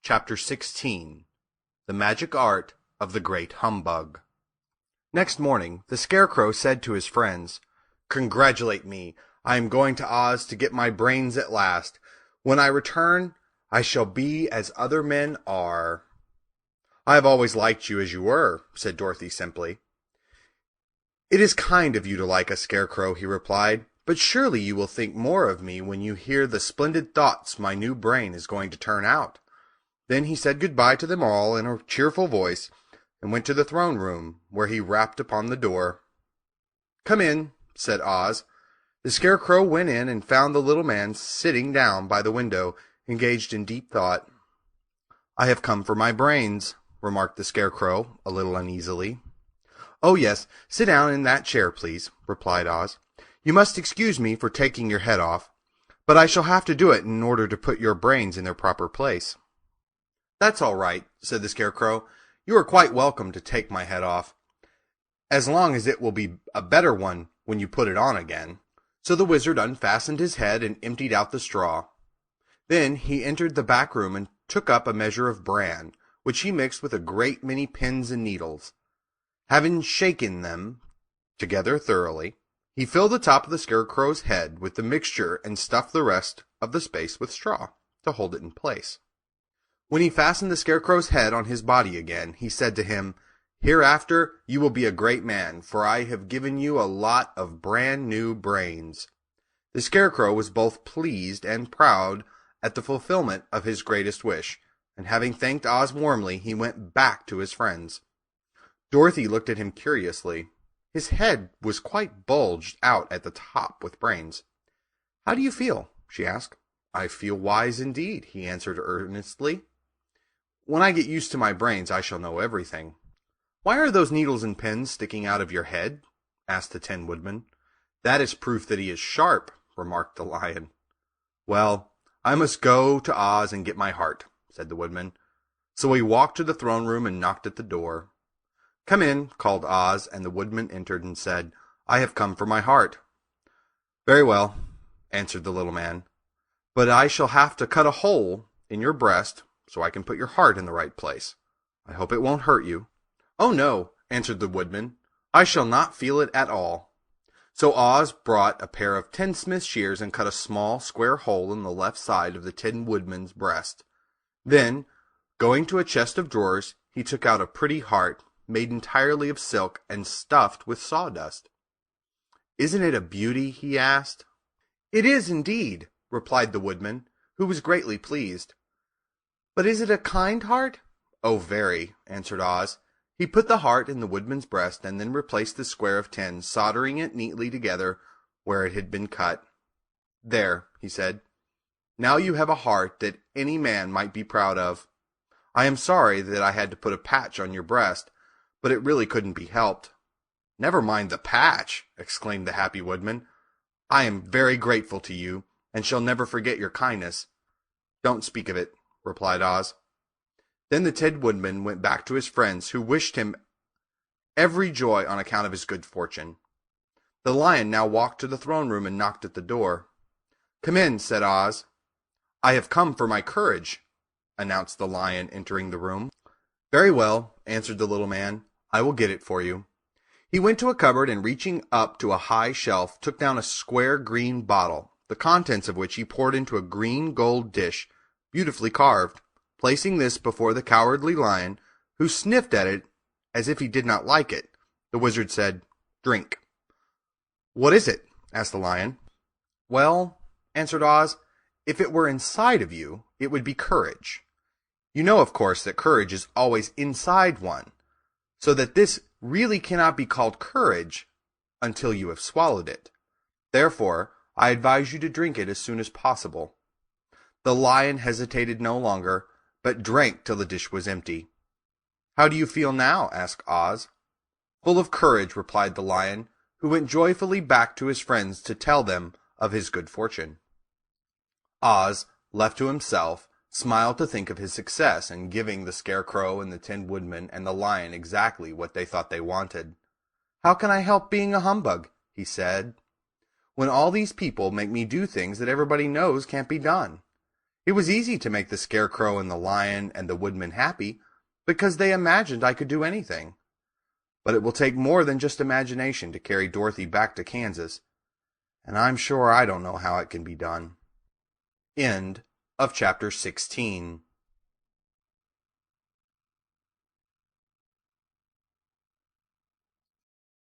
Chapter 16. The Magic Art of the Great Humbug. Next morning, the Scarecrow said to his friends, "Congratulate me. I am going to Oz to get my brains at last. When I return, I shall be as other men are." "I have always liked you as you were," said Dorothy simply. "It is kind of you to like a Scarecrow," he replied, "but surely you will think more of me when you hear the splendid thoughts my new brain is going to turn out." Then he said goodbye to them all in a cheerful voice, and went to the throne room, where he rapped upon the door. "Come in," said Oz. The Scarecrow went in and found the little man sitting down by the window, engaged in deep thought. "I have come for my brains," remarked the Scarecrow, a little uneasily. "Oh, yes, sit down in that chair, please," replied Oz. "You must excuse me for taking your head off, but I shall have to do it in order to put your brains in their proper place." "That's all right," said the Scarecrow. "You are quite welcome to take my head off, as long as it will be a better one when you put it on again." So the wizard unfastened his head and emptied out the straw. Then he entered the back room and took up a measure of bran, which he mixed with a great many pins and needles. Having shaken them together thoroughly, he filled the top of the Scarecrow's head with the mixture and stuffed the rest of the space with straw to hold it in place. When he fastened the Scarecrow's head on his body again, he said to him, "Hereafter you will be a great man, for I have given you a lot of brand new brains." The Scarecrow was both pleased and proud at the fulfillment of his greatest wish, and having thanked Oz warmly, he went back to his friends. Dorothy looked at him curiously. His head was quite bulged out at the top with brains. "How do you feel?" she asked. "I feel wise indeed," he answered earnestly. "When I get used to my brains, I shall know everything." "Why are those needles and pins sticking out of your head?" asked the Tin Woodman. "That is proof that he is sharp," remarked the Lion. "Well, I must go to Oz and get my heart," said the Woodman. So he walked to the throne room and knocked at the door. "Come in," called Oz, and the Woodman entered and said, "I have come for my heart." "Very well," answered the little man, "but I shall have to cut a hole in your breast so I can put your heart in the right place. I hope it won't hurt you." "Oh, no," answered the Woodman. "I shall not feel it at all." So Oz brought a pair of tinsmith's shears and cut a small square hole in the left side of the Tin Woodman's breast. Then, going to a chest of drawers, he took out a pretty heart, made entirely of silk and stuffed with sawdust. "Isn't it a beauty?" he asked. "It is indeed," replied the Woodman, who was greatly pleased. "But is it a kind heart?" "Oh, very," answered Oz. He put the heart in the Woodman's breast and then replaced the square of tin, soldering it neatly together where it had been cut. "There," he said. "Now you have a heart that any man might be proud of. I am sorry that I had to put a patch on your breast, but it really couldn't be helped." "Never mind the patch," exclaimed the happy Woodman. "I am very grateful to you, and shall never forget your kindness." "Don't speak of it," replied Oz. Then the Tin Woodman went back to his friends, who wished him every joy on account of his good fortune. The Lion now walked to the throne room and knocked at the door. "Come in," said Oz. "I have come for my courage," announced the Lion, entering the room. "Very well," answered the little man. "I will get it for you." He went to a cupboard and, reaching up to a high shelf, took down a square green bottle, the contents of which he poured into a green gold dish, beautifully carved. Placing this before the Cowardly Lion, who sniffed at it as if he did not like it, the wizard said, "Drink." "What is it?" asked the Lion. "Well," answered Oz, "if it were inside of you, it would be courage. You know, of course, that courage is always inside one, so that this really cannot be called courage until you have swallowed it. Therefore, I advise you to drink it as soon as possible." The Lion hesitated no longer, but drank till the dish was empty. "How do you feel now?" asked Oz. "Full of courage," replied the Lion, who went joyfully back to his friends to tell them of his good fortune. Oz, left to himself, smiled to think of his success in giving the Scarecrow and the Tin Woodman and the Lion exactly what they thought they wanted. "How can I help being a humbug?" he said, "when all these people make me do things that everybody knows can't be done? It was easy to make the Scarecrow and the Lion and the Woodman happy, because they imagined I could do anything. But it will take more than just imagination to carry Dorothy back to Kansas, and I'm sure I don't know how it can be done. End of chapter 16.